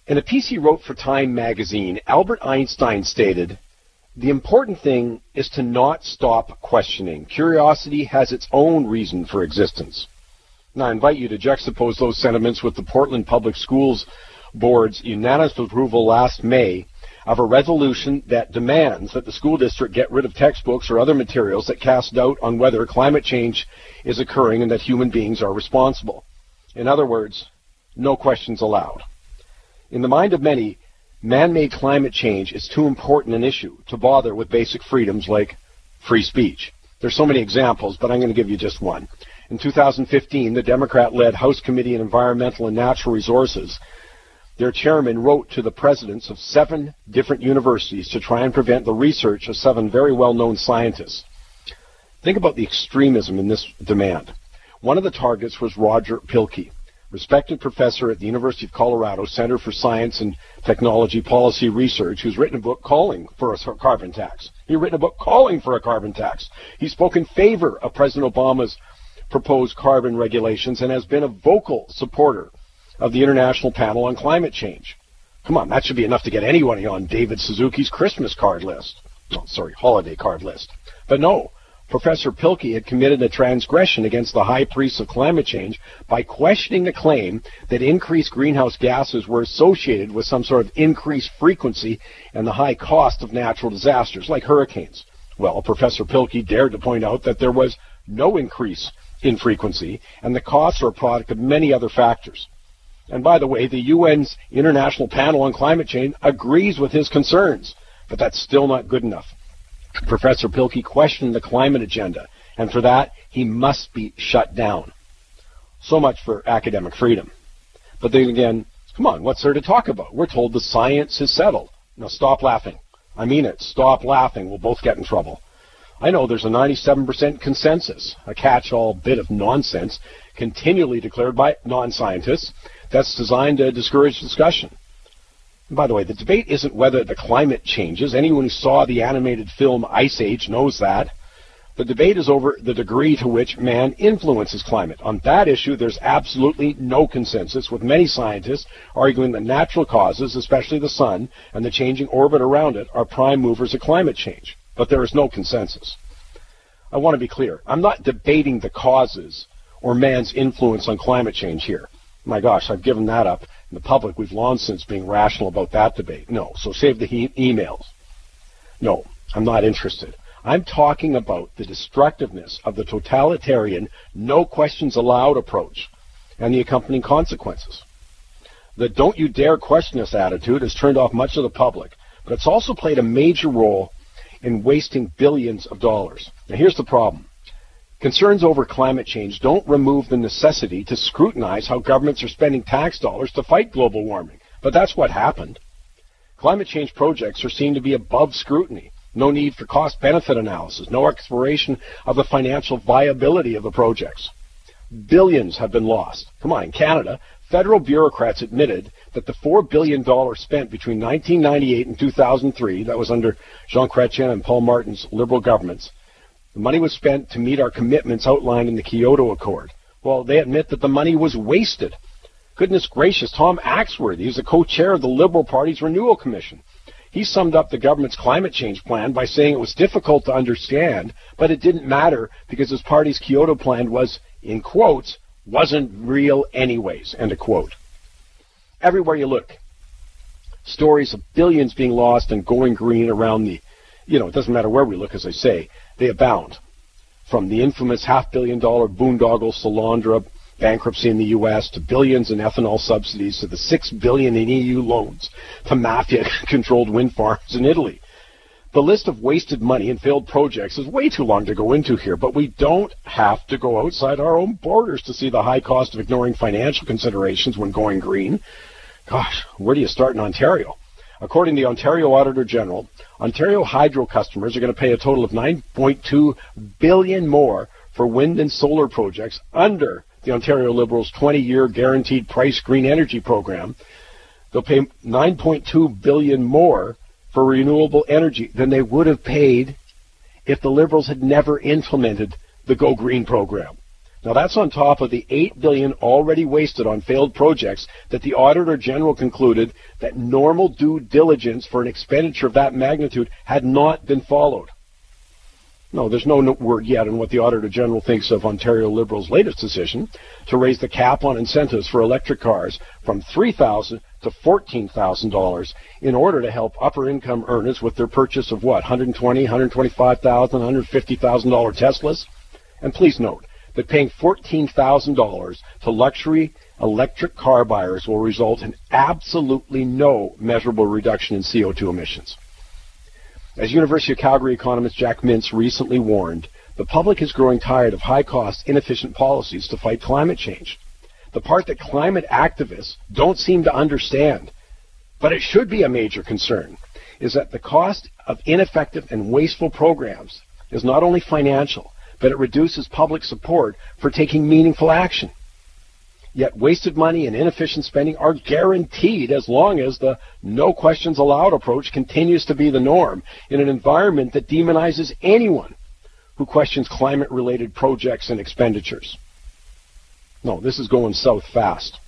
In a piece he wrote for Time magazine, Albert Einstein stated, "The important thing is to not stop questioning. Curiosity has its own reason for existence." Now, I invite you to juxtapose those sentiments with the Portland Public Schools Board's unanimous approval last May of a resolution that demands that the school district get rid of textbooks or other materials that cast doubt on whether climate change is occurring and that human beings are responsible. In other words, no questions allowed. In the mind of many, man-made climate change is too important an issue to bother with basic freedoms like free speech. There's so many examples, but I'm going to give you just one. In 2015, the Democrat-led House Committee on Environmental and Natural Resources, their chairman wrote to the presidents of 7 different universities to try and prevent the research of 7 very well-known scientists. Think about the extremism in this demand. One of the targets was Roger Pielke, respected professor at the University of Colorado Center for Science and Technology Policy Research, who's written a book calling for a carbon tax. He's written a book calling for a carbon tax. He spoke in favor of President Obama's proposed carbon regulations and has been a vocal supporter of the International Panel on Climate Change. Come on, that should be enough to get anyone on David Suzuki's Christmas card list. Oh, sorry, holiday card list. But no, Professor Pielke had committed a transgression against the high priest of climate change by questioning the claim that increased greenhouse gases were associated with some sort of increased frequency and the high cost of natural disasters, like hurricanes. Well, Professor Pielke dared to point out that there was no increase in frequency, and the costs are a product of many other factors. And by the way, the UN's International Panel on Climate Change agrees with his concerns, but that's still not good enough. Professor Pielke questioned the climate agenda, and for that, he must be shut down. So much for academic freedom. But then again, come on, what's there to talk about? We're told the science is settled. Now stop laughing. I mean it. Stop laughing. We'll both get in trouble. I know there's a 97% consensus, a catch-all bit of nonsense, continually declared by non-scientists, that's designed to discourage discussion. And by the way, the debate isn't whether the climate changes. Anyone who saw the animated film Ice Age knows that. The debate is over the degree to which man influences climate. On that issue, there's absolutely no consensus, with many scientists arguing that natural causes, especially the sun and the changing orbit around it, are prime movers of climate change. But there is no consensus. I want to be clear. I'm not debating the causes or man's influence on climate change here. My gosh, I've given that up. In the public, we've long since been rational about that debate. No, so save the emails. No, I'm not interested. I'm talking about the destructiveness of the totalitarian, no questions allowed approach and the accompanying consequences. The don't you dare question us attitude has turned off much of the public, but it's also played a major role in wasting billions of dollars. Now here's the problem. Concerns over climate change don't remove the necessity to scrutinize how governments are spending tax dollars to fight global warming. But that's what happened. Climate change projects are seen to be above scrutiny. No need for cost-benefit analysis. No exploration of the financial viability of the projects. Billions have been lost. Come on, in Canada, federal bureaucrats admitted that the $4 billion spent between 1998 and 2003, that was under Jean Chrétien and Paul Martin's Liberal governments, the money was spent to meet our commitments outlined in the Kyoto Accord. Well, they admit that the money was wasted. Goodness gracious, Tom Axworthy is the co-chair of the Liberal Party's Renewal Commission. He summed up the government's climate change plan by saying it was difficult to understand, but it didn't matter because his party's Kyoto plan was, in quotes, wasn't real anyways, end of quote. Everywhere you look, stories of billions being lost and going green around the, it doesn't matter where we look, as I say, they abound. From the infamous $500 million boondoggle Solandra bankruptcy in the U.S. to billions in ethanol subsidies to the $6 billion in EU loans to mafia-controlled wind farms in Italy. The list of wasted money and failed projects is way too long to go into here, but we don't have to go outside our own borders to see the high cost of ignoring financial considerations when going green. Gosh, where do you start in Ontario? According to the Ontario Auditor General, Ontario hydro customers are going to pay a total of $9.2 billion more for wind and solar projects under the Ontario Liberals' 20-year guaranteed price green energy program. They'll pay $9.2 billion more for renewable energy than they would have paid if the Liberals had never implemented the Go Green program. Now that's on top of the $8 billion already wasted on failed projects that the Auditor General concluded that normal due diligence for an expenditure of that magnitude had not been followed. No, there's no word yet on what the Auditor General thinks of Ontario Liberals' latest decision to raise the cap on incentives for electric cars from $3,000 to $14,000 in order to help upper-income earners with their purchase of what, $120,000, $125,000, $150,000 Teslas? And please note that paying $14,000 to luxury electric car buyers will result in absolutely no measurable reduction in CO2 emissions. As University of Calgary economist Jack Mintz recently warned, the public is growing tired of high-cost, inefficient policies to fight climate change. The part that climate activists don't seem to understand, but it should be a major concern, is that the cost of ineffective and wasteful programs is not only financial, but it reduces public support for taking meaningful action. Yet wasted money and inefficient spending are guaranteed as long as the no questions allowed approach continues to be the norm in an environment that demonizes anyone who questions climate-related projects and expenditures. No, this is going south fast.